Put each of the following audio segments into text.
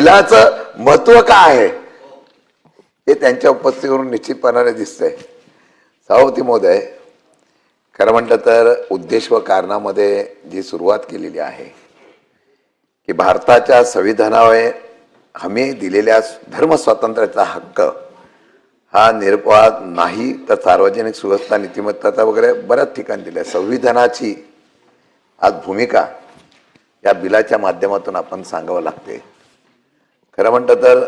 बिलाचं महत्व काय आहे हे त्यांच्या उपस्थितीवरून निश्चितपणाने दिसतंय. सभापती महोदय, खरं म्हटलं तर उद्देश व कारणामध्ये जी सुरुवात केलेली आहे की भारताच्या संविधानाने हमी दिलेल्या धर्म स्वातंत्र्याचा हक्क हा निरपवाद नाही तर सार्वजनिक सुव्यवस्था नीतिमत्ता वगैरे बऱ्याच ठिकाणी दिल्या. संविधानाची आज भूमिका या बिलाच्या माध्यमातून आपण सांगावं लागते. खरं म्हटलं तर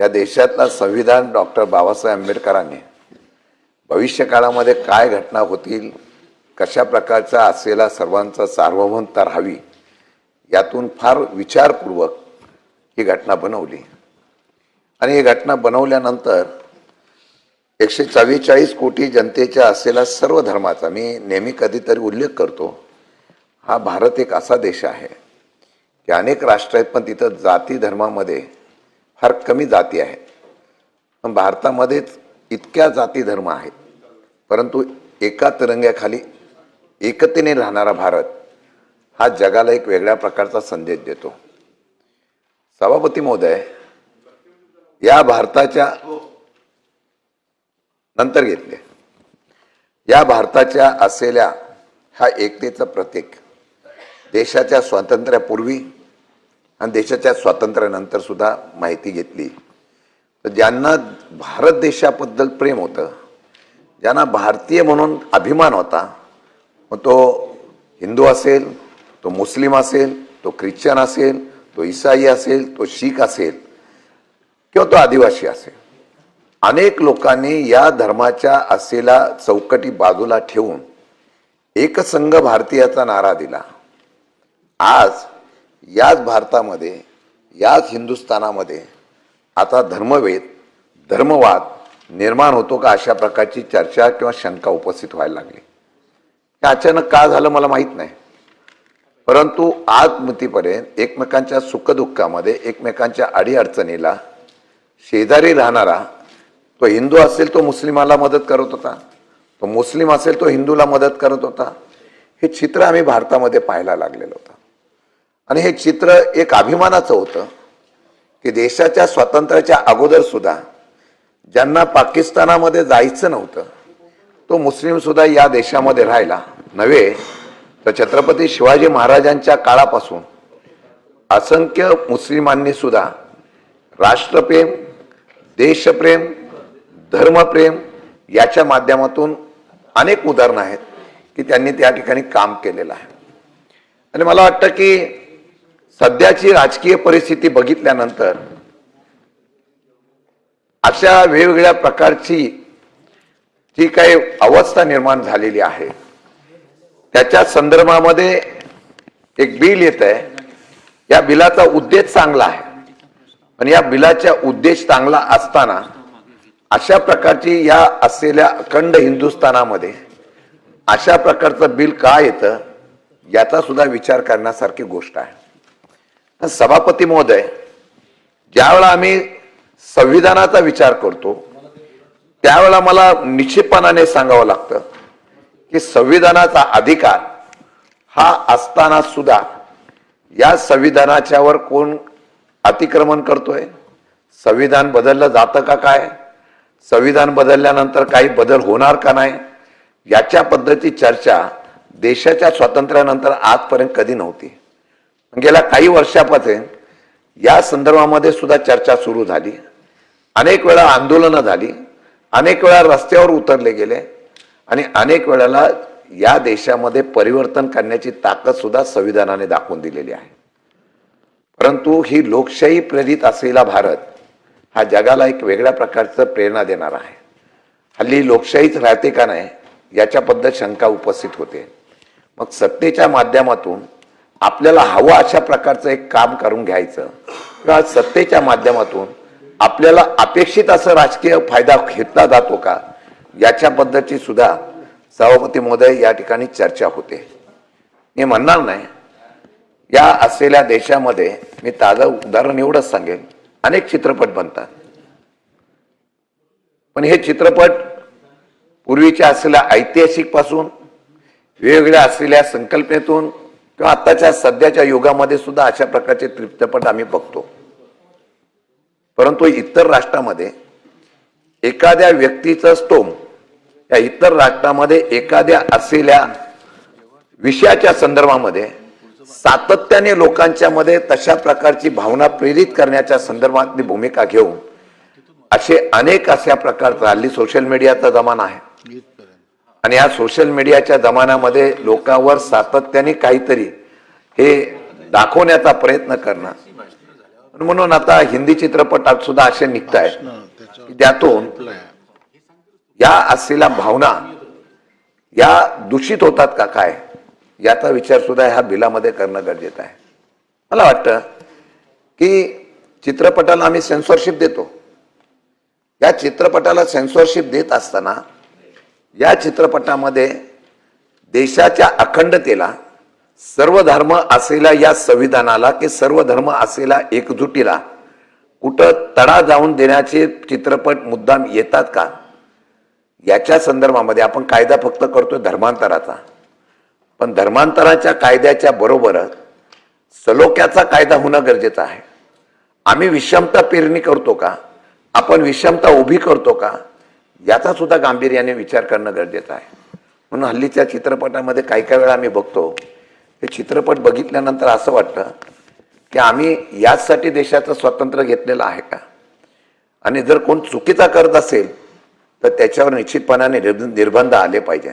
या देशातला संविधान डॉक्टर बाबासाहेब आंबेडकरांनी भविष्य काळामध्ये काय घटना होतील, कशा प्रकारचा असलेला सर्वांचा सार्वभौमता राहावी यातून फार विचारपूर्वक ही घटना बनवली. आणि ही घटना बनवल्यानंतर 144 कोटी जनतेच्या असलेला सर्व धर्माचा, मी नेहमी कधीतरी उल्लेख करतो, हा भारत एक असा देश आहे की अनेक राष्ट्र आहेत पण तिथं जाती धर्मामध्ये फार कमी जाती आहेत. पण भारतामध्येच इतक्या जाती धर्म आहेत, परंतु एका तिरंग्याखाली एकतेने राहणारा भारत हा जगाला एक वेगळ्या प्रकारचा संदेश देतो. सभापती महोदय, या भारताच्या नंतर घेतले या भारताच्या असलेल्या हा एकतेचं प्रतीक देशाच्या स्वातंत्र्यापूर्वी आणि देशाच्या स्वातंत्र्यानंतर सुद्धा माहिती घेतली तर ज्यांना भारत देशाबद्दल प्रेम होतं, ज्यांना भारतीय म्हणून अभिमान होता, मग तो हिंदू असेल, तो मुस्लिम असेल, तो ख्रिश्चन असेल, तो ईसाई असेल, तो शीख असेल किंवा तो आदिवासी असेल, अनेक लोकांनी या धर्माच्या असलेला चौकटी बाजूला ठेवून एकसंघ भारतीयाचा नारा दिला. आज याच भारतामध्ये, याच हिंदुस्थानामध्ये आता धर्मवेद, धर्मवाद निर्माण होतो का अशा प्रकारची चर्चा किंवा शंका उपस्थित व्हायला लागली. हे अचानक का झालं मला माहीत नाही, परंतु आज मतीपर्यंत एकमेकांच्या सुखदुःखामध्ये, एकमेकांच्या अडीअडचणीला शेजारी राहणारा, तो हिंदू असेल तो मुस्लिमाला मदत करत होता, तो मुस्लिम असेल तो हिंदूला मदत करत होता. हे चित्र आम्ही भारतामध्ये पाहायला लागलेलं होतं. आणि हे चित्र एक अभिमानाचं होतं की देशाच्या स्वातंत्र्याच्या अगोदर सुद्धा ज्यांना पाकिस्तानामध्ये जायचं नव्हतं, तो मुस्लिम सुद्धा या देशामध्ये राहिला नव्हे तर छत्रपती शिवाजी महाराजांच्या काळापासून असंख्य मुस्लिमांनी सुद्धा राष्ट्रप्रेम, देशप्रेम, धर्मप्रेम याच्या माध्यमातून अनेक उदाहरणं आहेत की त्यांनी त्या ठिकाणी काम केलेलं आहे. आणि मला वाटतं की सध्याची राजकीय परिस्थिती बघितल्यानंतर अशा वेगवेगळ्या प्रकारची जी काही अवस्था निर्माण झालेली आहे त्याच्या संदर्भामध्ये एक बिल येत आहे. या बिलाचा उद्देश चांगला आहे, पण या बिलाचा उद्देश चांगला असताना अशा प्रकारची या असलेल्या अखंड हिंदुस्थानामध्ये अशा प्रकारचं बिल का येतं याचा सुद्धा विचार करण्यासारखी गोष्ट आहे. सभापती महोदय, ज्यावेळा आम्ही संविधानाचा विचार करतो त्यावेळेला मला निश्चितपणाने सांगावं लागतं की संविधानाचा अधिकार हा असताना सुद्धा या संविधानाच्यावर कोण अतिक्रमण करतोय, संविधान बदललं जातं का काय, संविधान बदलल्यानंतर काही बदल होणार का नाही, याच्या पद्धतीची चर्चा देशाच्या स्वातंत्र्यानंतर आजपर्यंत कधी नव्हती. गेल्या काही वर्षापासून या संदर्भामध्ये सुद्धा चर्चा सुरू झाली, अनेक वेळा आंदोलनं झाली, अनेक वेळा रस्त्यावर उतरले गेले आणि अनेक वेळेला या देशामध्ये परिवर्तन करण्याची ताकद सुद्धा संविधानाने दाखवून दिलेली आहे. परंतु ही लोकशाही प्रेरित असलेला भारत हा जगाला एक वेगळ्या प्रकारचं प्रेरणा देणार आहे. हल्ली लोकशाहीच राहते का नाही याच्याबद्दल शंका उपस्थित होते. मग सत्तेच्या माध्यमातून आपल्याला हवं अशा प्रकारचं एक काम करून घ्यायचं किंवा सत्तेच्या माध्यमातून आपल्याला अपेक्षित असं राजकीय फायदा घेतला जातो का याच्याबद्दलची सुद्धा सभापती महोदय या ठिकाणी चर्चा होते. मी म्हणणार नाही, या असलेल्या देशामध्ये मी ताजं उदाहरण एवढंच सांगेन, अनेक चित्रपट बनतात, पण हे चित्रपट पूर्वीच्या असलेल्या ऐतिहासिक पासून वेगवेगळ्या असलेल्या संकल्पनेतून किंवा आताच्या सध्याच्या युगामध्ये सुद्धा अशा प्रकारचे चित्रपट आम्ही बघतो. परंतु इतर राष्ट्रामध्ये एखाद्या व्यक्तीचं स्टोम या इतर राष्ट्रामध्ये एखाद्या असलेल्या विषयाच्या संदर्भामध्ये सातत्याने लोकांच्या मध्ये तशा प्रकारची भावना प्रेरित करण्याच्या संदर्भातली भूमिका घेऊन असे अनेक अशा प्रकारचा हल्ली सोशल मीडियाचा जमाना आहे आणि या सोशल मीडियाच्या जमान्यामध्ये लोकांवर सातत्याने काहीतरी हे दाखवण्याचा प्रयत्न करणं, म्हणून आता हिंदी चित्रपटात सुद्धा असे निघत आहेत की त्यातून या असलेल्या भावना या दूषित होतात का काय याचा विचार सुद्धा ह्या बिलामध्ये करणं गरजेचं आहे. मला वाटतं की चित्रपटाला आम्ही सेन्सॉरशिप देतो. या चित्रपटाला सेन्सॉरशिप देत असताना या चित्रपटामध्ये देशाच्या अखंडतेला, सर्व धर्म असलेल्या या संविधानाला की सर्व धर्म असलेल्या एकजुटीला कुठं तडा जाऊन देण्याचे चित्रपट मुद्दाम येतात का याच्या संदर्भामध्ये आपण कायदा फक्त करतोय धर्मांतराचा, पण धर्मांतराच्या कायद्याच्या बरोबरच सलोख्याचा कायदा होणं गरजेचं आहे. आम्ही विषमता पेरणी करतो का, आपण विषमता उभी करतो का याचा सुद्धा गांभीर्याने विचार करणं गरजेचं आहे. म्हणून हल्लीच्या चित्रपटामध्ये काही काही वेळा आम्ही बघतो हे चित्रपट बघितल्यानंतर असं वाटतं की आम्ही याचसाठी देशाचं स्वातंत्र्य घेतलेलं आहे का, आणि जर कोण चुकीचा करत असेल तर त्याच्यावर निश्चितपणाने निर्बंध आले पाहिजे.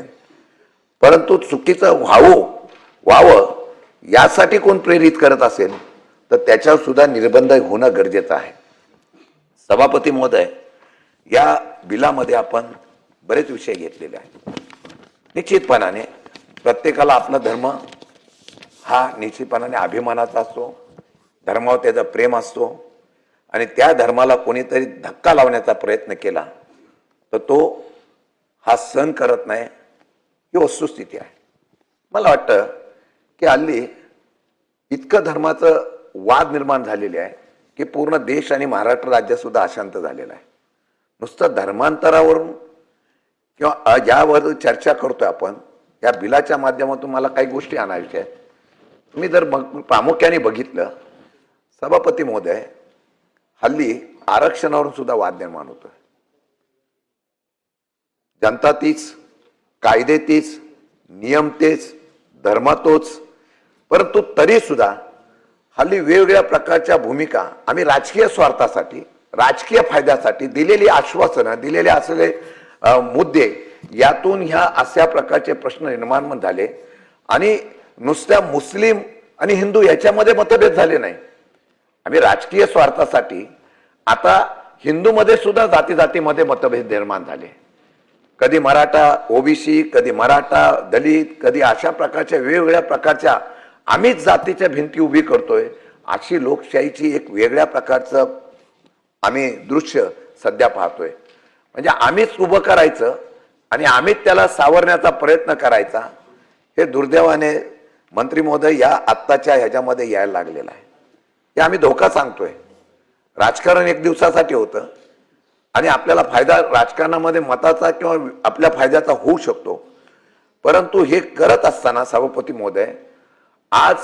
परंतु चुकीचं व्हावं यासाठी कोण प्रेरित करत असेल तर त्याच्यावर सुद्धा निर्बंध होणं गरजेचं आहे. सभापती महोदय, या बिलामध्ये आपण बरेच विषय घेतलेले आहेत. निश्चितपणाने प्रत्येकाला आपला धर्म हा निश्चितपणाने अभिमानाचा असतो, धर्मावर त्याचं प्रेम असतो, आणि त्या धर्माला कोणीतरी धक्का लावण्याचा प्रयत्न केला तर तो हा सहन करत नाही, ही वस्तुस्थिती आहे. मला वाटतं की हल्ली इतकं धर्माचं वाद निर्माण झालेले आहे की पूर्ण देश आणि महाराष्ट्र राज्य सुद्धा अशांत झालेला आहे. नुसतं धर्मांतरावरून किंवा ज्यावर चर्चा करतोय आपण या बिलाच्या माध्यमातून मला काही गोष्टी आणायच्या आहेत. तुम्ही जर प्रामुख्याने बघितलं सभापती महोदय, हल्ली आरक्षणावरून सुद्धा वाद निर्माण होतोय. जनता तीच, कायदे तीच, नियम तेच, धर्म तोच, परंतु तरी सुद्धा हल्ली वेगवेगळ्या प्रकारच्या भूमिका आम्ही राजकीय स्वार्थासाठी, राजकीय फायद्यासाठी दिलेली आश्वासनं, दिलेले असलेले मुद्दे यातून ह्या अशा प्रकारचे प्रश्न निर्माण झाले आणि नुसत्या मुस्लिम आणि हिंदू याच्यामध्ये मतभेद झाले नाही. आम्ही राजकीय स्वार्थासाठी आता हिंदूमध्ये सुद्धा जाती जातीमध्ये मतभेद निर्माण झाले. कधी मराठा ओबीसी, कधी मराठा दलित, कधी अशा प्रकारच्या वेगवेगळ्या प्रकारच्या आम्हीच जातीच्या भिंती उभी करतोय, अशी लोकशाहीची एक वेगळ्या प्रकारचं आम्ही दृश्य सध्या पाहतोय. म्हणजे आम्हीच उभं करायचं आणि आम्हीच त्याला सावरण्याचा प्रयत्न करायचा, हे दुर्दैवाने मंत्री महोदय या आत्ताच्या ह्याच्यामध्ये यायला लागलेलं आहे. हे आम्ही धोका सांगतोय. राजकारण एक दिवसासाठी होतं आणि आपल्याला फायदा राजकारणामध्ये मताचा किंवा आपल्या फायद्याचा होऊ शकतो, परंतु हे करत असताना सभापती महोदय आज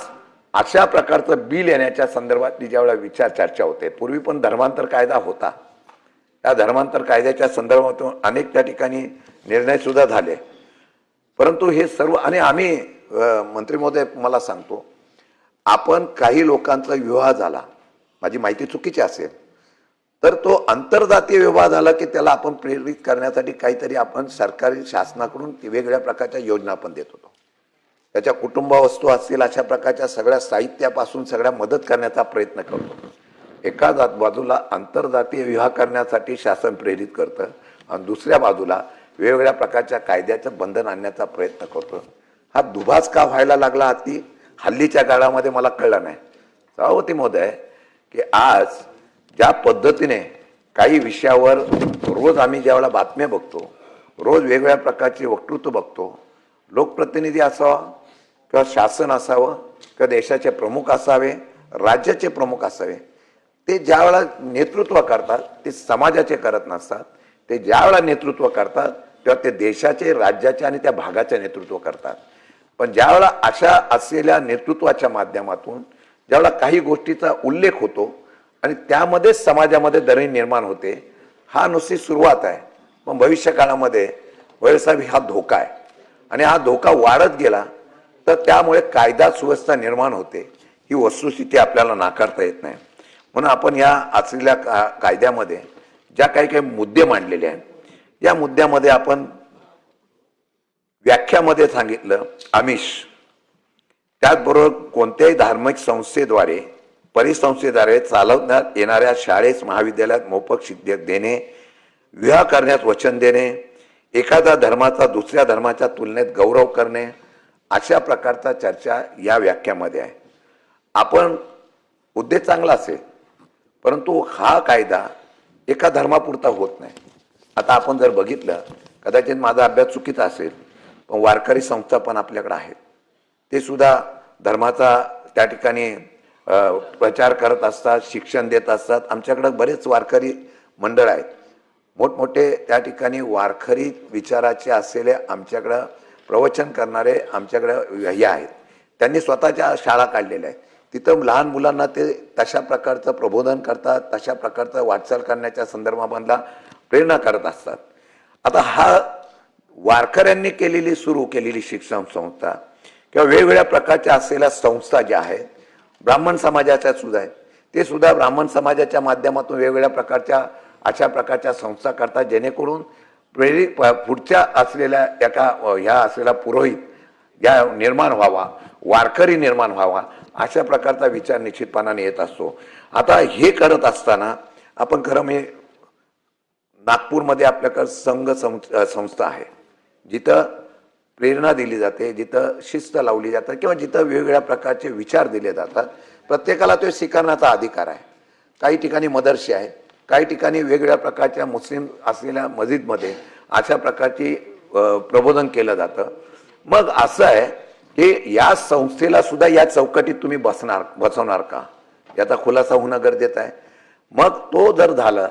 अशा प्रकारचं बिल येण्याच्या संदर्भातली ज्यावेळेला विचार चर्चा होते, पूर्वी पण धर्मांतर कायदा होता, त्या धर्मांतर कायद्याच्या संदर्भातून अनेक त्या ठिकाणी निर्णय सुद्धा झाले, परंतु हे सर्व आणि आम्ही मंत्री महोदय मला सांगतो, आपण काही लोकांचा विवाह झाला, माझी माहिती चुकीची असेल तर तो आंतरजातीय विवाह झाला की त्याला आपण प्रेरित करण्यासाठी काहीतरी आपण सरकारी शासनाकडून वेगवेगळ्या प्रकारच्या योजना आपण देत होतो. त्याच्या कुटुंब वस्तू असतील अशा प्रकारच्या सगळ्या साहित्यापासून सगळ्या मदत करण्याचा प्रयत्न करतो. एका बाजूला आंतरजातीय विवाह करण्यासाठी शासन प्रेरित करतं आणि दुसऱ्या बाजूला वेगवेगळ्या प्रकारच्या कायद्याचं बंधन आणण्याचा प्रयत्न करतो. हा दुभास का व्हायला लागला ती हल्लीच्या काळामध्ये मला कळलं नाही. सभापती महोदय, की आज ज्या पद्धतीने काही विषयावर रोज आम्ही ज्यावेळेला बातम्या बघतो, रोज वेगवेगळ्या प्रकारचे वक्तृत्व बघतो, लोकप्रतिनिधी असावा किंवा शासन असावं किंवा देशाचे प्रमुख असावे, राज्याचे प्रमुख असावे, ते ज्यावेळेला नेतृत्व करतात ते समाजाचे करत नसतात. ते ज्यावेळेला नेतृत्व करतात तेव्हा ते देशाचे, राज्याचे आणि त्या भागाचे नेतृत्व करतात. पण ज्यावेळेला अशा असलेल्या नेतृत्वाच्या माध्यमातून ज्यावेळेला काही गोष्टीचा उल्लेख होतो आणि त्यामध्येच समाजामध्ये दरी निर्माण होते. हा नुसती सुरुवात आहे, पण भविष्य काळामध्ये वैरसाहेब हा धोका आहे आणि हा धोका वाढत गेला तर त्यामुळे कायदा सुव्यवस्था निर्माण होते, ही वस्तुस्थिती आपल्याला नाकारता येत नाही. म्हणून आपण या असलेल्या कायद्यामध्ये ज्या काही काही मुद्दे मांडलेले आहेत, या मुद्द्यामध्ये आपण व्याख्यामध्ये सांगितलं आमिष, त्याचबरोबर कोणत्याही धार्मिक संस्थेद्वारे परिसंस्थेद्वारे चालवण्यात येणाऱ्या शाळेत महाविद्यालयात मोफत शिक्षण देणे, विवाह करण्यास वचन देणे, एखाद्या धर्माचा दुसऱ्या धर्माच्या तुलनेत गौरव करणे, अशा प्रकारचा चर्चा या व्याख्यामध्ये आहे. आपण उद्देश चांगला असेल, परंतु हा कायदा एका धर्मापुरता होत नाही. आता आपण जर बघितलं, कदाचित माझा अभ्यास चुकीचा असेल, पण वारकरी संस्था पण आपल्याकडे आहेत. ते सुद्धा धर्माचा त्या ठिकाणी प्रचार करत असतात, शिक्षण देत असतात. आमच्याकडे बरेच वारकरी मंडळ आहेत, मोठमोठे त्या ठिकाणी वारकरी विचाराचे असलेले आमच्याकडं प्रवचन करणारे आमच्याकडे हे आहेत. त्यांनी स्वतःच्या शाळा काढलेल्या आहेत. तिथं लहान मुलांना ते तशा प्रकारचं प्रबोधन करतात, तशा प्रकारचं वाटचाल करण्याच्या संदर्भामधला प्रेरणा करत असतात. आता हा वारकऱ्यांनी सुरू केलेली शिक्षण संस्था किंवा वेगवेगळ्या प्रकारच्या असलेल्या संस्था ज्या आहेत, ब्राह्मण समाजाच्या सुद्धा आहेत, ते सुद्धा ब्राह्मण समाजाच्या माध्यमातून वेगवेगळ्या प्रकारच्या अशा प्रकारच्या संस्था करतात, जेणेकरून प्रेरित पुढच्या असलेल्या एका ह्या असलेला पुरोहित या निर्माण व्हावा, वारकरी निर्माण व्हावा, अशा प्रकारचा विचार निश्चितपणाने येत असतो. आता हे करत असताना आपण खरं मी नागपूरमध्ये आपल्याकडे संघ संस्था आहे, जिथं प्रेरणा दिली जाते, जिथं शिस्त लावली जाते किंवा जिथं वेगवेगळ्या प्रकारचे विचार दिले जातात. प्रत्येकाला तो स्वीकारण्याचा अधिकार आहे. काही ठिकाणी मदरसे आहेत, काही ठिकाणी वेगवेगळ्या प्रकारच्या मुस्लिम असलेल्या मस्जिदमध्ये अशा प्रकारची प्रबोधन केलं जातं. मग असं आहे की या संस्थेला सुद्धा या चौकटीत तुम्ही बसवणार का, याचा खुलासा होणं गरजेचं आहे. मग तो जर झाला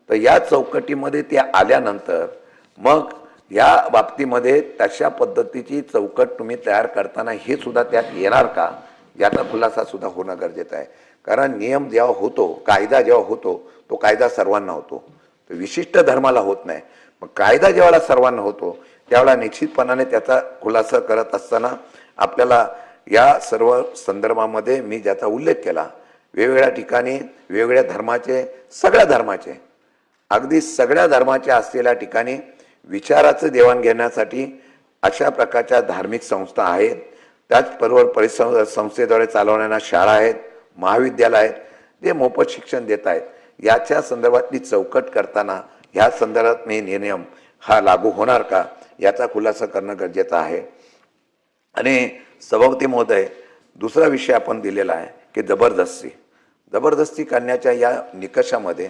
तर या चौकटीमध्ये ते आल्यानंतर मग या बाबतीमध्ये तशा पद्धतीची चौकट तुम्ही तयार करताना हे सुद्धा त्यात येणार का, याचा खुलासा सुद्धा होणं गरजेचं आहे. कारण नियम जेव्हा होतो, कायदा जेव्हा होतो, तो कायदा सर्वांना होतो, तो विशिष्ट धर्माला होत नाही. मग कायदा जेव्हा सर्वांना होतो त्यावेळेला निश्चितपणाने त्याचा खुलासा करत असताना आपल्याला या सर्व संदर्भामध्ये मी ज्याचा उल्लेख केला, वेगवेगळ्या ठिकाणी वेगवेगळ्या धर्माचे, सगळ्या धर्माचे, अगदी सगळ्या धर्माच्या असलेल्या ठिकाणी विचाराचं देवाणघेण्यासाठी अशा प्रकारच्या धार्मिक संस्था आहेत. त्याचबरोबर परिसंस्थेद्वारे चालवणाऱ्या शाळा आहेत, महाविद्यालय आहेत, जे मोफत शिक्षण देत आहेत. याच्या संदर्भातली चौकट करताना ह्या संदर्भात मी नियम हा लागू होणार का, याचा खुलासा करणं गरजेचं आहे. आणि सभापती महोदय, दुसरा विषय आपण दिलेला आहे की जबरदस्ती करण्याच्या या निकषामध्ये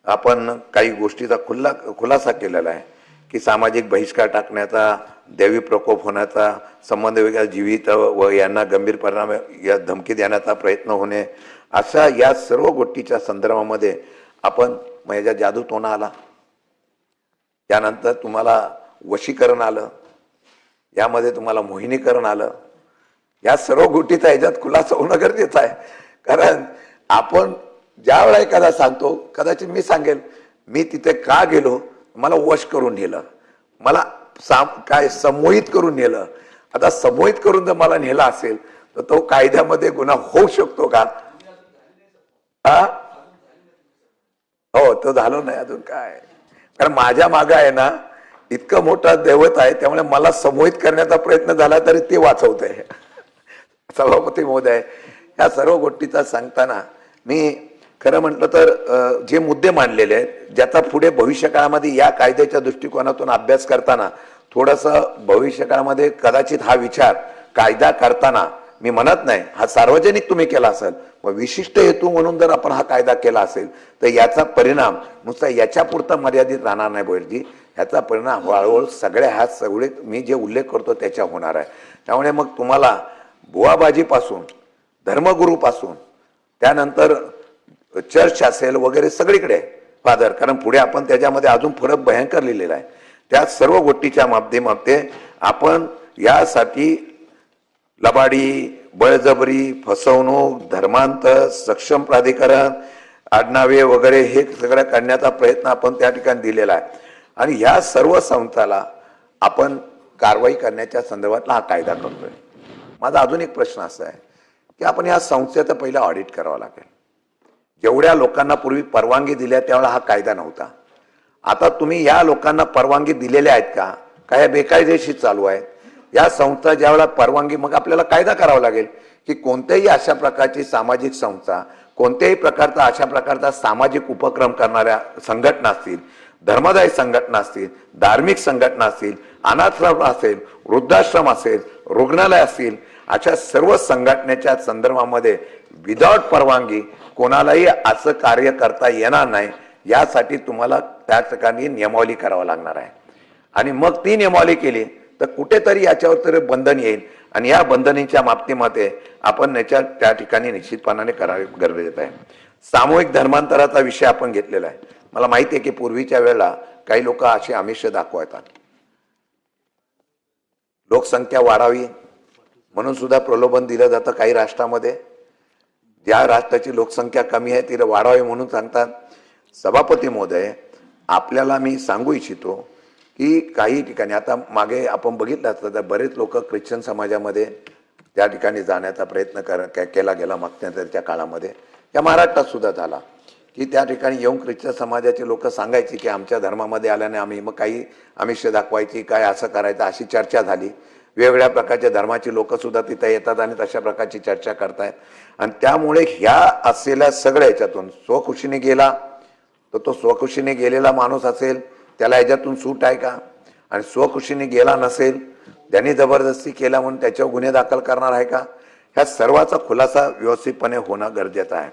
आपण काही गोष्टीचा खुलासा केलेला आहे की सामाजिक बहिष्कार टाकण्याचा, दैवी प्रकोप होण्याचा, संबंध वेगळ्या जीवित व यांना गंभीर परिणाम या धमकी देण्याचा प्रयत्न होणे, अशा या सर्व गोष्टीच्या संदर्भामध्ये आपण माझ्या जादूटोणा आला, त्यानंतर तुम्हाला वशीकरण आलं, यामध्ये तुम्हाला मोहिनीकरण आलं, या सर्व गोष्टीचा ह्याच्यात खुलासा होणं गरजेचं आहे. कारण आपण ज्या वेळा एखादा सांगतो, कदाचित मी सांगेल मी तिथे का गेलो, मला वश करून नेलं, मला काय समोहित करून नेलं. आता समोहित करून जर मला नेला असेल तर तो कायद्यामध्ये गुन्हा होऊ शकतो का? हो, तो झालो नाही अजून. काय, कारण माझ्या मागे आहे ना इतकं मोठं दैवत आहे, त्यामुळे मला समोहित करण्याचा प्रयत्न झाला तरी ते वाचवत आहे. सभापती महोदय, या सर्व गोष्टीचा सांगताना मी खरं म्हटलं तर जे मुद्दे मांडलेले आहेत, ज्याचा पुढे भविष्य काळामध्ये या कायद्याच्या दृष्टिकोनातून अभ्यास करताना थोडंसं भविष्य काळामध्ये कदाचित हा विचार कायदा करताना, मी म्हणत नाही हा सार्वजनिक तुम्ही केला असेल, मग विशिष्ट हेतू म्हणून जर आपण हा कायदा केला असेल तर याचा परिणाम नुसता याच्यापुरता मर्यादित राहणार नाही बोलजी, याचा परिणाम हळूहळू सगळे मी जे उल्लेख करतो त्याच्या होणार आहे. त्यामुळे मग तुम्हाला बुवाबाजीपासून, धर्मगुरूपासून, त्यानंतर चर्च असेल वगैरे सगळीकडे फादर, कारण पुढे आपण त्याच्यामध्ये अजून फरक भयंकर लिहिलेला आहे, त्या सर्व गोष्टीच्या माध्यमामध्ये आपण यासाठी लबाडी, बळजबरी, फसवणूक, धर्मांतर, सक्षम प्राधिकरण, आडनावे वगैरे हे सगळं करण्याचा प्रयत्न आपण त्या ठिकाणी दिलेला आहे आणि ह्या सर्व संस्थाला आपण कारवाई करण्याच्या संदर्भातला हा कायदा करतोय. माझा अजून एक प्रश्न असा आहे की आपण या संस्थेचं पहिलं ऑडिट करावं लागेल. जेवढ्या लोकांना पूर्वी परवानगी दिल्या त्यावेळेला हा कायदा नव्हता. आता तुम्ही या लोकांना परवानगी दिलेल्या आहेत का? काय बेकायदेशीर चालू आहे? या संस्था ज्यावेळेला परवानगी, मग आपल्याला कायदा करावा लागेल की कोणत्याही अशा प्रकारची सामाजिक संस्था, कोणत्याही प्रकारचा अशा प्रकारचा सामाजिक उपक्रम करणाऱ्या संघटना असतील, धर्मदायी संघटना असतील, धार्मिक संघटना असतील, अनाथाश्रम असेल, वृद्धाश्रम असेल, रुग्णालय असतील, अशा सर्व संघटनेच्या संदर्भामध्ये विदाउट परवानगी कोणालाही असं कार्य करता येणार नाही. यासाठी तुम्हाला त्या ठिकाणी नियमावली करावं लागणार आहे आणि मग ती नियमावली केली तर कुठेतरी याच्यावर तरी बंधन येईल आणि या बंधनीच्या बाबतीमध्ये आपण याच्या त्या ठिकाणी निश्चितपणाने करावे गरजेचं आहे. सामूहिक धर्मांतराचा विषय आपण घेतलेला आहे. मला माहिती आहे की पूर्वीच्या वेळेला काही लोक असे आमिष दाखवतात, लोकसंख्या वाढावी म्हणून सुद्धा प्रलोभन दिलं जातं. काही राष्ट्रामध्ये ज्या राष्ट्राची लोकसंख्या कमी आहे तिला वाढावी म्हणून सांगतात. सभापती महोदय, आपल्याला मी सांगू इच्छितो की काही ठिकाणी आता मागे आपण बघितलं असतं तर बरेच लोक ख्रिश्चन समाजामध्ये त्या ठिकाणी जाण्याचा प्रयत्न केला गेला मागच्या काळामध्ये. या महाराष्ट्रात सुद्धा झाला की त्या ठिकाणी येऊन ख्रिश्चन समाजाचे लोक सांगायचे की आमच्या धर्मामध्ये आल्याने आम्ही, मग काही आमिष दाखवायची, काय असं करायचं, अशी चर्चा झाली. वेगवेगळ्या प्रकारच्या धर्माची लोक सुद्धा तिथे येतात आणि तशा प्रकारची चर्चा करतायत आणि त्यामुळे ह्या असलेल्या सगळ्या ह्याच्यातून स्वखुशीने गेला तर तो स्वखुशीने गेलेला माणूस असेल त्याला ह्याच्यातून सूट आहे का? आणि स्वखुशीने गेला नसेल, त्यांनी जबरदस्ती केला म्हणून त्याच्यावर गुन्हे दाखल करणार आहे का? ह्या सर्वाचा खुलासा व्यवस्थितपणे होणं गरजेचं आहे.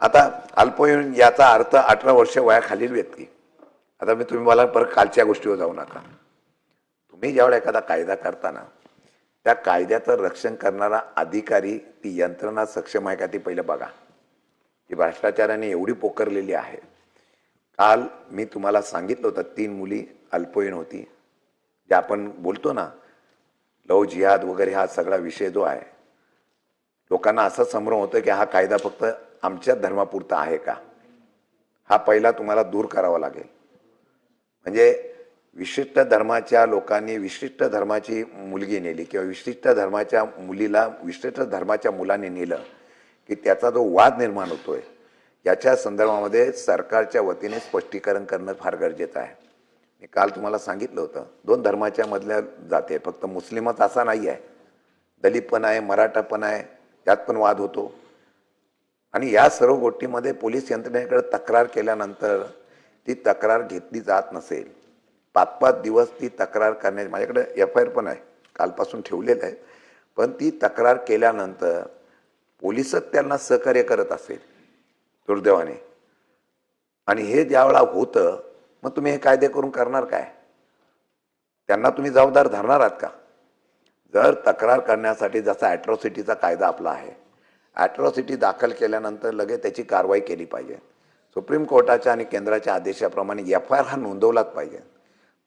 आता अल्पवयीन याचा अर्थ 18 वर्ष वयाखालील व्यक्ती. आता तुम्ही मला परत कालच्या गोष्टीवर जाऊ नका. तुम्ही ज्यावेळेला एखादा कायदा करताना त्या कायद्याचं रक्षण करणारा अधिकारी, ती यंत्रणा सक्षम आहे का ते पहिलं बघा. की भ्रष्टाचाराने एवढी पोखरलेली आहे. काल मी तुम्हाला सांगितलं होतं 3 मुली अल्पवयीन होती. जे आपण बोलतो ना लव जिहाद वगैरे, हा सगळा विषय जो आहे, लोकांना असं संभ्रम होतं की हा कायदा फक्त आमच्या धर्मापुरता आहे का? हा पहिला तुम्हाला दूर करावा लागेल. म्हणजे विशिष्ट धर्माच्या लोकांनी विशिष्ट धर्माची मुलगी नेली किंवा विशिष्ट धर्माच्या मुलीला विशिष्ट धर्माच्या मुलाने नेलं की त्याचा जो वाद निर्माण होतोय, याच्या संदर्भामध्ये सरकारच्या वतीने स्पष्टीकरण करणं फार गरजेचं आहे. मी काल तुम्हाला सांगितलं होतं 2 धर्माच्या मधल्या जाते, फक्त मुस्लिमच असा नाही आहे, दलित पण आहे, मराठा पण आहे, यात पण वाद होतो. आणि या सर्व गोष्टीमध्ये पोलीस यंत्रणेकडे तक्रार केल्यानंतर ती तक्रार घेतली जात नसेल, 5-5 दिवस ती तक्रार करण्याची, माझ्याकडे FIR पण आहे, कालपासून ठेवलेलं आहे, पण ती तक्रार केल्यानंतर पोलिसच त्यांना सहकार्य करत असेल दुर्दैवाने, आणि हे ज्यावेळेला होतं मग तुम्ही हे कायदे करून करणार काय? त्यांना तुम्ही जबाबदार धरणार आहात का? जर तक्रार करण्यासाठी जसा ॲट्रॉसिटीचा कायदा आपला आहे, ॲट्रॉसिटी दाखल केल्यानंतर लगेच त्याची कारवाई केली पाहिजे. सुप्रीम कोर्टाच्या आणि केंद्राच्या आदेशाप्रमाणे FIR हा नोंदवलाच पाहिजे.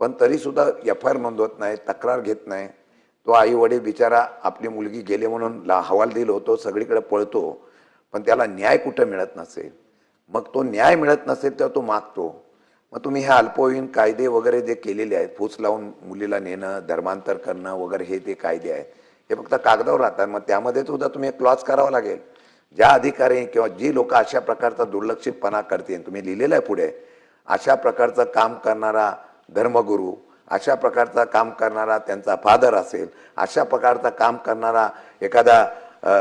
पण तरीसुद्धा FIR नोंदवत नाही, तक्रार घेत नाही. तो आई वडील बिचारा आपली मुलगी गेले म्हणून हवाल दिला होतो, सगळीकडे पळतो, पण त्याला न्याय कुठं मिळत नसेल. मग तो न्याय मिळत नसेल तर तो मागतो. मग तुम्ही हे अल्पवयीन कायदे वगैरे जे केलेले आहेत, फूस लावून मुलीला नेणं, धर्मांतर करणं वगैरे, हे ते कायदे आहेत, हे फक्त कागदावर राहतात. मग त्यामध्ये सुद्धा तुम्ही एक क्लॉज करावा लागेल. ज्या अधिकारी किंवा जी लोक अशा प्रकारचा दुर्लक्षितपणा करतील, तुम्ही लिहिलेलं आहे पुढे, अशा प्रकारचं काम करणारा धर्मगुरू, अशा प्रकारचा काम करणारा त्यांचा फादर असेल, अशा प्रकारचा काम करणारा एखादा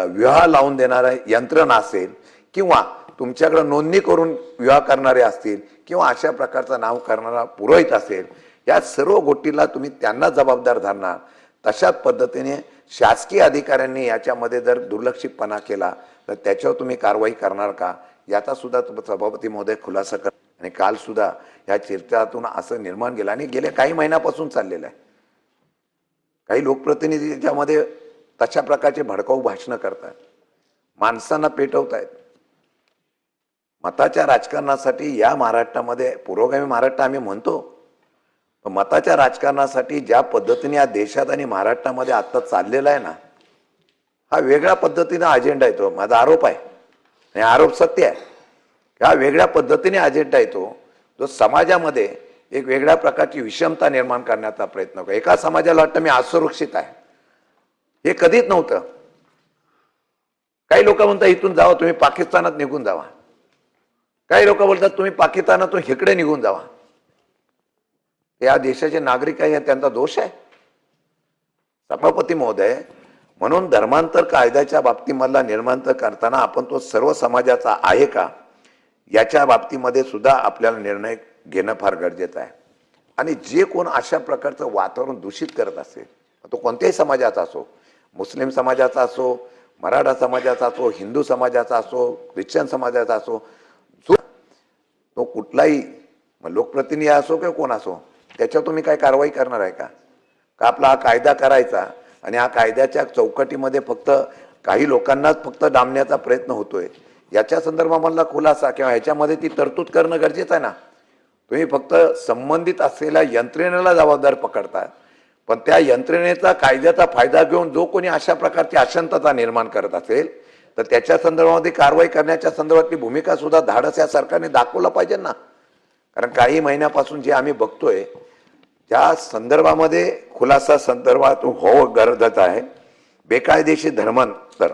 विवाह लावून देणारा यंत्रणा असेल, किंवा तुमच्याकडे नोंदणी करून विवाह करणारे असतील, किंवा अशा प्रकारचं नाव करणारा पुरोहित असेल, या सर्व गोष्टीला तुम्ही त्यांना जबाबदार धरणार. तशाच पद्धतीने शासकीय अधिकाऱ्यांनी याच्यामध्ये जर दुर्लक्षितपणा केला तर त्याच्यावर तुम्ही कारवाई करणार का? याचा सुद्धा सभापती महोदय खुलासा कर. आणि काल सुद्धा या चर्चेतून असं निर्माण केलं आणि गेल्या काही महिन्यापासून चाललेलं आहे. काही लोकप्रतिनिधी याच्यामध्ये तशा प्रकारचे भडकाऊ भाषणं करतात, माणसांना पेटवतायत. मताच्या राजकारणासाठी या महाराष्ट्रामध्ये, पुरोगामी महाराष्ट्र आम्ही म्हणतो, पण मताच्या राजकारणासाठी ज्या पद्धतीने या देशात आणि महाराष्ट्रामध्ये आता चाललेला आहे ना, हा वेगळ्या पद्धतीने अजेंडा येतो. माझा आरोप आहे आणि आरोप सत्य आहे. ह्या वेगळ्या पद्धतीने अजेंडा येतो जो समाजामध्ये एक वेगळ्या प्रकारची विषमता निर्माण करण्याचा प्रयत्न करतो. एका समाजाला वाटतं मी असुरक्षित आहे, हे कधीच नव्हतं. काही लोक म्हणतात इथून जावा, तुम्ही पाकिस्तानात निघून जावा. काही लोक बोलतात तुम्ही पाकिस्तानातून इकडे निघून जावा. या देशाचे नागरिक आहे, त्यांचा दोष आहे. सभापती महोदय, म्हणून धर्मांतर कायद्याच्या बाबतीमधला निर्मांतर करताना आपण तो सर्व समाजाचा आहे का याच्या बाबतीमध्ये सुद्धा आपल्याला निर्णय घेणं फार गरजेचं आहे. आणि जे कोण अशा प्रकारचं वातावरण दूषित करत असेल, तो कोणत्याही समाजाचा असो, मुस्लिम समाजाचा असो, मराठा समाजाचा असो, हिंदू समाजाचा असो, ख्रिश्चन समाजाचा असो, जो तो कुठलाही लोकप्रतिनिधी असो किंवा कोण असो, त्याच्यावर तुम्ही काय कारवाई करणार आहे का? का आपला हा कायदा करायचा आणि हा कायद्याच्या चौकटीमध्ये फक्त काही लोकांनाच फक्त डांबण्याचा प्रयत्न होतोय, याच्या संदर्भामधला खुलासा किंवा ह्याच्यामध्ये ती तरतूद करणं गरजेचं आहे ना. तुम्ही फक्त संबंधित असलेल्या यंत्रणेला जबाबदार पकडता, पण त्या यंत्रणेचा कायद्याचा फायदा घेऊन जो कोणी अशा प्रकारची अशांतता निर्माण करत असेल तर त्याच्या संदर्भामध्ये कारवाई करण्याच्या संदर्भातली भूमिका सुद्धा धाडस या सरकारने दाखवलं पाहिजे ना. कारण काही महिन्यापासून जे आम्ही बघतोय त्या संदर्भामध्ये खुलासा संदर्भात होणं गरजेचं आहे. बेकायदेशीर धर्मांतर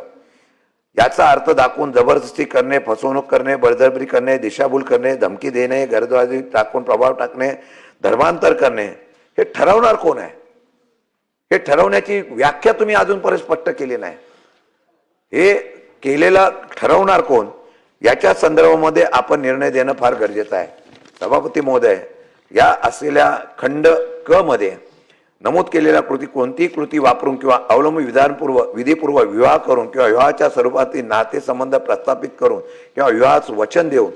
याचा अर्थ दाखवून जबरदस्ती करणे, फसवणूक करणे, बळजबरी करणे, दिशाभूल करणे, धमकी देणे, गैरवाजी टाकून प्रभाव टाकणे, धर्मांतर करणे, हे ठरवणार कोण आहे? हे ठरवण्याची व्याख्या तुम्ही अजूनपर्यंत स्पष्ट केली नाही. हे केलेला ठरवणार कोण याच्या संदर्भामध्ये आपण निर्णय देणं फार गरजेचं आहे. सभापती महोदय, या असलेल्या खंड क मध्ये नमूद केलेल्या कृती कोणतीही कृती वापरून किंवा अवलंबून विधीपूर्वक विवाह करून किंवा विवाहाच्या स्वरूपातील नातेसंबंध प्रस्थापित करून किंवा विवाहास वचन देऊन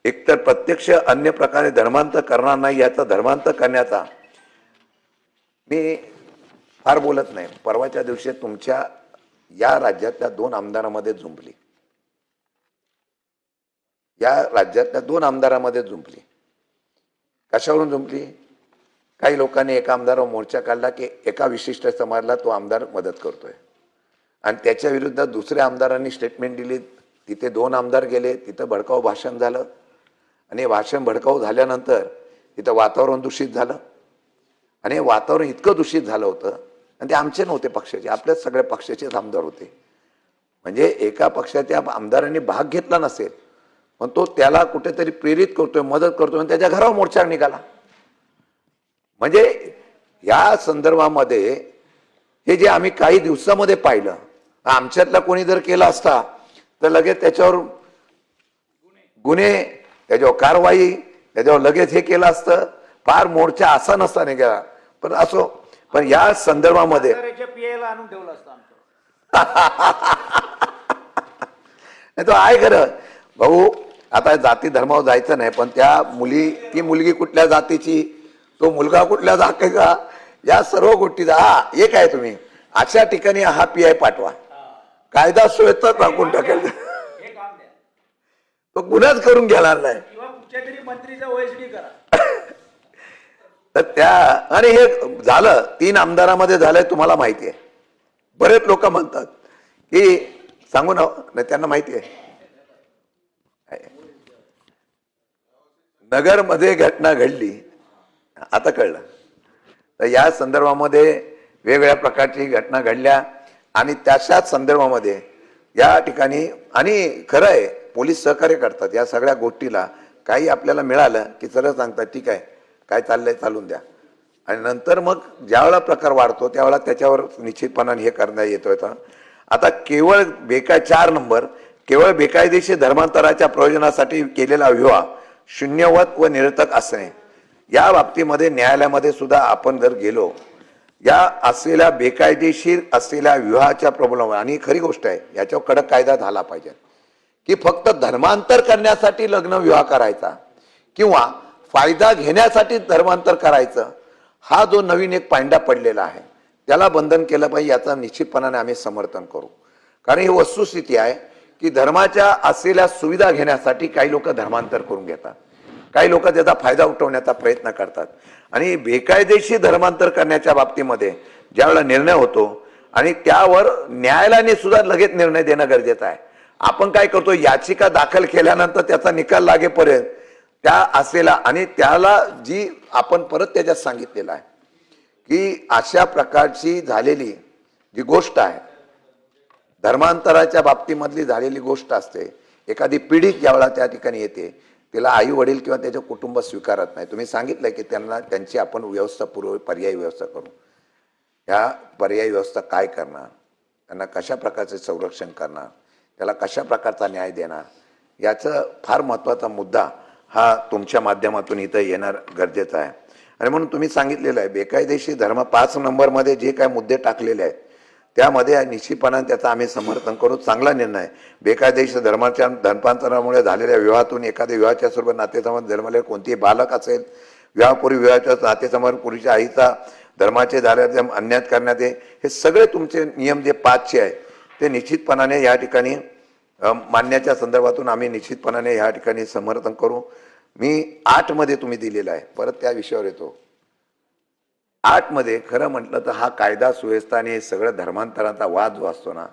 एकतर प्रत्यक्ष अन्य प्रकारे धर्मांतर करणार नाही, याचा धर्मांतर करण्याचा मी फार बोलत नाही. परवाच्या दिवशी तुमच्या या राज्यातल्या 2 आमदारांमध्ये झुंपली, या राज्यातल्या 2 आमदारांमध्ये झुंपली. कशावरून झुंपली? काही लोकांनी एका आमदारावर मोर्चा काढला की एका विशिष्ट समाजाला तो आमदार मदत करतोय, आणि त्याच्या विरुद्ध दुसऱ्या आमदारांनी स्टेटमेंट दिली. तिथे 2 आमदार गेले, तिथं भडकाऊ भाषण झालं, आणि भाषण भडकाऊ झाल्यानंतर तिथं वातावरण दूषित झालं. आणि वातावरण इतकं दूषित झालं होतं, आणि ते आमचे नव्हते पक्षाचे, आपल्याच सगळ्या पक्षाचेच आमदार होते. म्हणजे एका पक्षाच्या आमदारांनी भाग घेतला नसेल, पण तो त्याला कुठेतरी प्रेरित करतोय, मदत करतोय, आणि त्याच्या घरावर मोर्चा निघाला. म्हणजे या संदर्भामध्ये हे जे आम्ही काही दिवसामध्ये पाहिलं, आमच्यातला कोणी जर केला असता तर लगेच त्याच्यावर गुन्हे, त्याच्यावर कारवाई, त्याच्यावर लगेच हे केलं असतं, फार मोर्चा असा नसता निघाला. पण असो, पण या संदर्भामध्ये तो आहे खरं भाऊ. आता जाती धर्मावर जायचं नाही, पण त्या ती मुलगी कुठल्या जातीची, तो मुलगा कुठल्या जातीचा, या सर्व गोष्टीचा एक आहे. तुम्ही अशा ठिकाणी हा PI पाठवा, कायदा सुव्यवस्था टाकून टाकेल, तो गुन्हाच करून घेणार नाही. तर त्या, आणि हे झालं 3 आमदारांमध्ये झालंय, तुम्हाला माहिती आहे. बरेच लोक म्हणतात की सांगू ना, नाही त्यांना माहिती आहे. नगरमध्ये घटना घडली, आता कळलं. तर या संदर्भामध्ये वेगवेगळ्या प्रकारची घटना घडल्या, आणि त्याच्याच संदर्भामध्ये या ठिकाणी, आणि खरं आहे पोलीस सहकार्य करतात या सगळ्या गोष्टीला. काही आपल्याला मिळालं की सरळ सांगतात ठीक आहे, काय चाललंय चालून द्या, आणि नंतर मग ज्यावेळेला प्रकार वाढतो त्यावेळेला त्याच्यावर निश्चितपणाने हे करण्यात येतं. आता केवळ 4 नंबर, केवळ बेकायदेशीर धर्मांतराच्या प्रयोजनासाठी केलेला विवाह शून्यवत व निरर्थक असणे, या बाबतीमध्ये न्यायालयामध्ये सुद्धा आपण जर गेलो, या असलेल्या बेकायदेशीर असलेल्या विवाहाच्या प्रॉब्लेम, आणि खरी गोष्ट आहे याच्यावर कडक कायदा झाला पाहिजे की फक्त धर्मांतर करण्यासाठी लग्न विवाह करायचा किंवा फायदा घेण्यासाठी धर्मांतर करायचं, हा जो नवीन एक पायंडा पडलेला आहे त्याला बंधन केलं पाहिजे. याचं निश्चितपणाने आम्ही समर्थन करू. कारण ही वस्तुस्थिती आहे की धर्माच्या असलेल्या सुविधा घेण्यासाठी काही लोक धर्मांतर करून घेतात, काही लोक त्याचा फायदा उठवण्याचा प्रयत्न करतात. आणि बेकायदेशीर धर्मांतर करण्याच्या बाबतीमध्ये ज्यावेळेला निर्णय होतो आणि त्यावर न्यायालयाने सुद्धा लगेच निर्णय देणं गरजेचं आहे. आपण काय करतो, याचिका दाखल केल्यानंतर त्याचा निकाल लागेपर्यंत त्या असलेला, आणि त्याला जी आपण परत त्याच्यात सांगितलेलं आहे की अशा प्रकारची झालेली जी गोष्ट आहे, धर्मांतराच्या बाबतीमधली झालेली गोष्ट असते, एखादी पीडित ज्यावेळेला त्या ठिकाणी येते, तिला आई वडील किंवा त्याचे कुटुंब स्वीकारत नाही. तुम्ही सांगितलंय की त्यांना त्यांची आपण व्यवस्था पर्यायी व्यवस्था करू. या पर्यायी व्यवस्था काय करणार, त्यांना कशा प्रकारचे संरक्षण करणार, त्याला कशा प्रकारचा न्याय देणार, याचा फार महत्त्वाचा मुद्दा हा तुमच्या माध्यमातून इथं येणार गरजेचं आहे. आणि म्हणून तुम्ही सांगितलेलं आहे बेकायदेशीर धर्म 5 नंबरमध्ये जे काय मुद्दे टाकलेले आहेत त्यामध्ये निश्चितपणाने त्याचं आम्ही समर्थन करू. चांगला निर्णय. बेकायदेशीर धर्माच्या धर्मांतरामुळे झालेल्या विवाहातून एखाद्या विवाहाच्या स्वरूपात नातेसंबंध जन्मलेले कोणतेही बालक असेल, विवाहपूर्वी विवाहाच्या नातेसंबंध पुरुषाच्या आईचा धर्माचे झालेले अन्याय करण्यात हे सगळे तुमचे नियम जे 5चे आहे ते निश्चितपणाने या ठिकाणी मान्याच्या संदर्भातून आम्ही निश्चितपणाने या ठिकाणी समर्थन करू. मी 8 मध्ये तुम्ही दिलेला आहे, परत त्या विषयावर येतो. 8 मध्ये खरं म्हटलं तर हा कायदा सुव्यवस्था आणि सगळं धर्मांतराचा वाद जो असतो ना,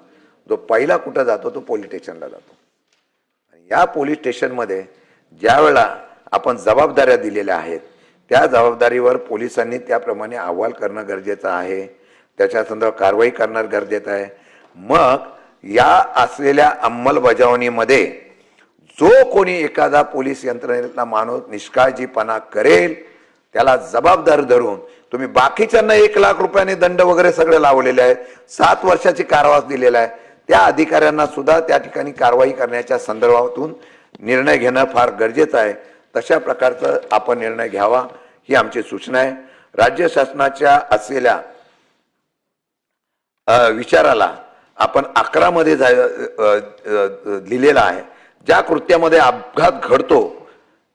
जो पहिला कुठं जातो तो पोलीस स्टेशनला जातो. आणि या पोलीस स्टेशनमध्ये ज्या वेळेला आपण जबाबदाऱ्या दिलेल्या आहेत त्या जबाबदारीवर पोलिसांनी त्याप्रमाणे अहवाल करणं गरजेचं आहे, त्याच्या संदर्भात कारवाई करणं गरजेचं आहे. मग या असलेल्या अंमलबजावणीमध्ये जो कोणी एखादा पोलीस यंत्रणेतला माणूस निष्काळजीपणा करेल त्याला जबाबदार धरून तुम्ही बाकीच्यांना 1 लाख रुपयाने दंड वगैरे सगळे लावलेले आहे, 7 वर्षाची कारावास दिलेला आहे, त्या अधिकाऱ्यांना सुद्धा त्या ठिकाणी कारवाई करण्याच्या संदर्भातून निर्णय घेणं फार गरजेचं आहे. तशा प्रकारचा आपण निर्णय घ्यावा ही आमची सूचना आहे. राज्य शासनाच्या असलेल्या विचाराला आपण 11 मध्ये लिहिलेला आहे. ज्या कृत्यामध्ये अपघात घडतो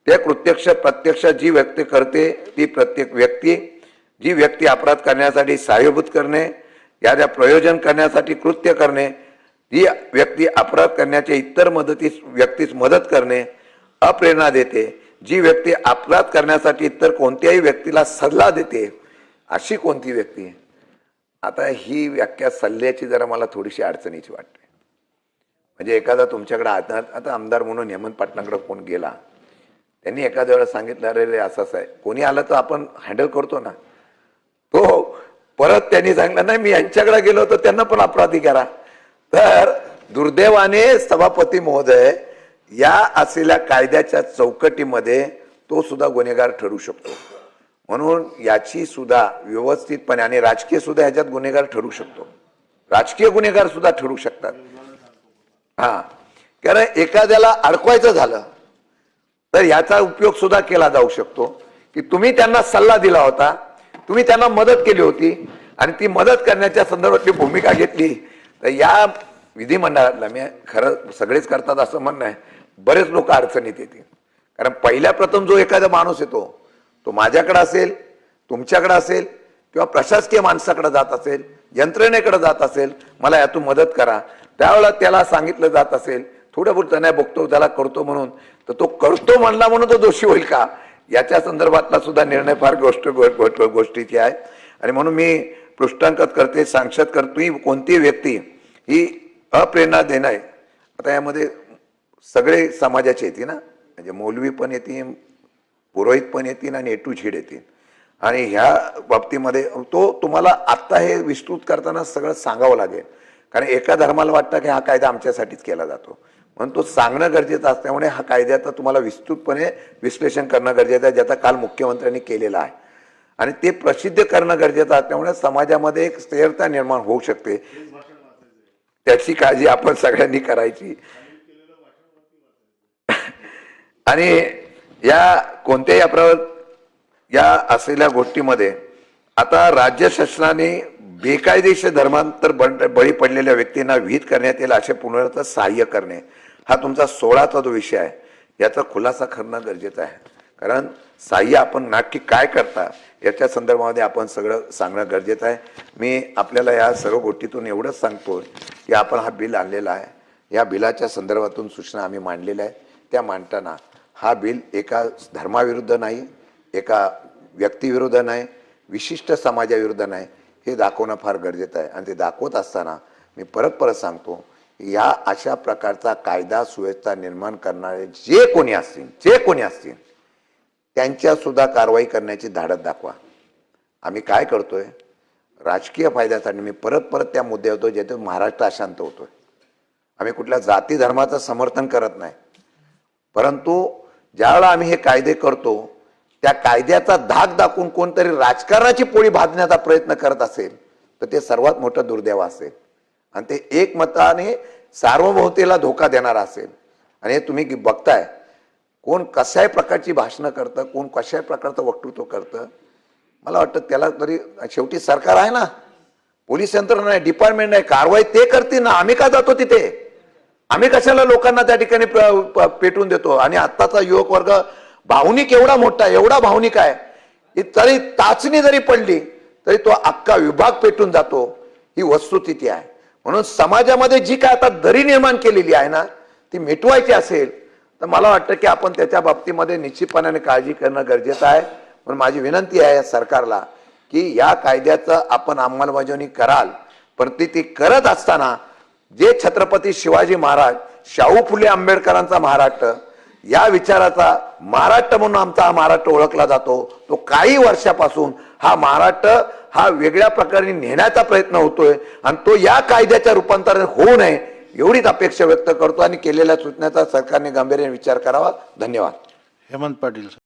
ते प्रत्यक्ष जी व्यक्ती करते ती प्रत्येक व्यक्ती, जी व्यक्ती अपराध करण्यासाठी सहाय्यभूत करणे, याच्या प्रयोजन करण्यासाठी कृत्य करणे, जी व्यक्ती अपराध करण्याच्या इतर व्यक्तीस मदत करणे, अप्रेरणा देते, जी व्यक्ती अपराध करण्यासाठी इतर कोणत्याही व्यक्तीला सल्ला देते, अशी कोणती व्यक्ती. आता ही व्याख्या सल्ल्याची जरा मला थोडीशी अडचणीची वाटते. म्हणजे एखादा तुमच्याकडे आता आमदार म्हणून हेमंत पाटलांकडे कोण गेला, त्यांनी एखाद्या वेळेला सांगितलं अरे असं आहे, कोणी आलं तर आपण हँडल करतो ना, तो परत त्यांनी सांगितलं नाही मी यांच्याकडे गेलो होतो त्यांना पण अपराधी करा. तर दुर्दैवाने सभापती महोदय या असलेल्या कायद्याच्या चौकटीमध्ये तो सुद्धा गुन्हेगार ठरू शकतो. म्हणून याची सुद्धा व्यवस्थितपणे, आणि राजकीय सुद्धा याच्यात गुन्हेगार ठरू शकतो, राजकीय गुन्हेगार सुद्धा ठरू शकतात. हा, कारण एखाद्याला अडकवायचं झालं तर याचा उपयोग सुद्धा केला जाऊ शकतो की तुम्ही त्यांना सल्ला दिला होता, तुम्ही त्यांना मदत केली होती आणि ती मदत करण्याच्या संदर्भातली भूमिका घेतली. तर या विधिमंडळातला मी खरं सगळेच करतात असं म्हणणं आहे, बरेच लोक अडचणीत येतील. कारण पहिल्या प्रथम जो एखादा माणूस येतो तो माझ्याकडे असेल, तुमच्याकडे असेल किंवा प्रशासकीय माणसाकडे जात असेल, यंत्रणेकडे जात असेल, मला यातून मदत करा, त्यावेळेला त्याला सांगितलं जात असेल थोडं बहुत नाही बघतो त्याला करतो म्हणून, तर तो करतो म्हणला म्हणून तो दोषी होईल का, याच्या संदर्भातला सुद्धा निर्णय फार गोष्टीची आहे. आणि म्हणून मी पृष्ठांकत करते, सांक्षत करतो, कोणती व्यक्ती ही अप्रेरणा देणं आहे. आता यामध्ये सगळे समाजाचे येतील ना, म्हणजे मौलवी पण येतील, पुरोहित पण येतील आणि A to Z येतील. आणि ह्या बाबतीमध्ये तो तुम्हाला आत्ता हे विस्तृत करताना सगळं सांगावं लागेल, कारण एका धर्माला वाटतं की हा कायदा आमच्यासाठीच केला जातो, म्हणून तो सांगणं गरजेचं असल्यामुळे हा कायद्याचं तुम्हाला विस्तृतपणे विश्लेषण करणं गरजेचं आहे, ज्याचा काल मुख्यमंत्र्यांनी केलेला आहे. आणि ते प्रसिद्ध करणं गरजेचं असल्यामुळे समाजामध्ये एक स्थिरता निर्माण होऊ शकते, त्याची काळजी आपण सगळ्यांनी करायची. आणि या कोणत्याही अपराध या असलेल्या गोष्टीमध्ये आता राज्य शासनाने बेकायदेशीर धर्मांतर बळी पडलेल्या व्यक्तींना विहित करण्यात येईल असे पुनर्वसन सहाय्य करणे, हा तुमचा 16चा जो विषय आहे याचा खुलासा करणं गरजेचं आहे. कारण सहाय्य आपण नक्की काय करता याच्या संदर्भामध्ये आपण सगळं सांगणं गरजेचं आहे. मी आपल्याला या सर्व गोष्टीतून एवढंच सांगतो की आपण हा बिल आणलेला आहे, या बिलाच्या संदर्भातून सूचना आम्ही मांडलेल्या आहेत. त्या मांडताना हा बिल एका धर्माविरुद्ध नाही, एका व्यक्तीविरुद्ध नाही, विशिष्ट समाजाविरुद्ध नाही, हे दाखवणं फार गरजेचं आहे. आणि ते दाखवत असताना मी परत सांगतो या अशा प्रकारचा कायदा सुव्यवस्था निर्माण करणारे जे कोणी असतील त्यांच्या सुद्धा कारवाई करण्याची धाडस दाखवा. आम्ही काय करतोय, राजकीय फायद्यासाठी मी परत त्या मुद्द्यावर होतो ज्यातून महाराष्ट्र अशांत होतोय. आम्ही कुठल्या जाती धर्माचं समर्थन करत नाही, परंतु ज्यावेळेला आम्ही हे कायदे करतो त्या कायद्याचा धाक दाखवून कोणतरी राजकारणाची पोळी भाजण्याचा प्रयत्न करत असेल तर ते सर्वात मोठं दुर्दैव असेल आणि ते एकमताने सार्वभौमतेला धोका देणार असेल. आणि हे तुम्ही बघताय कोण कशाही प्रकारची भाषणं करतं, कोण कशाही प्रकारचं वक्तृत्व करतं. मला वाटतं त्याला तरी शेवटी सरकार आहे ना, पोलीस यंत्रणा आहे, डिपार्टमेंट आहे, कारवाई ते करतील ना. आम्ही का जातो तिथे? आम्ही कशाला लोकांना त्या ठिकाणी पेटवून देतो? आणि आत्ताचा युवक वर्ग भावनिक एवढा मोठा, एवढा भावनिक आहे की तरी टाचणी जरी पडली तरी तो अख्खा विभाग पेटून जातो. ही वस्तुस्थिती आहे. म्हणून समाजामध्ये जी काय आता दरी निर्माण केलेली आहे ना ती मिटवायची असेल तर मला वाटतं की आपण त्याच्या बाबतीमध्ये निश्चितपणाने काळजी करणं गरजेचं आहे. पण माझी विनंती आहे सरकारला की या कायद्याचं आपण अंमलबजावणी कराल, पण ती करत असताना जे छत्रपती शिवाजी महाराज, शाहू फुले आंबेडकरांचा महाराष्ट्र, या विचाराचा महाराष्ट्र म्हणून आमचा हा महाराष्ट्र ओळखला जातो, तो काही वर्षापासून हा महाराष्ट्र हा वेगळ्या प्रकारे नेण्याचा प्रयत्न होतोय आणि तो या कायद्याच्या रूपांतरण होऊ नये एवढीच अपेक्षा व्यक्त करतो आणि केलेल्या सूचनेचा सरकारने गांभीर्याने विचार करावा. धन्यवाद. हेमंत पाटील.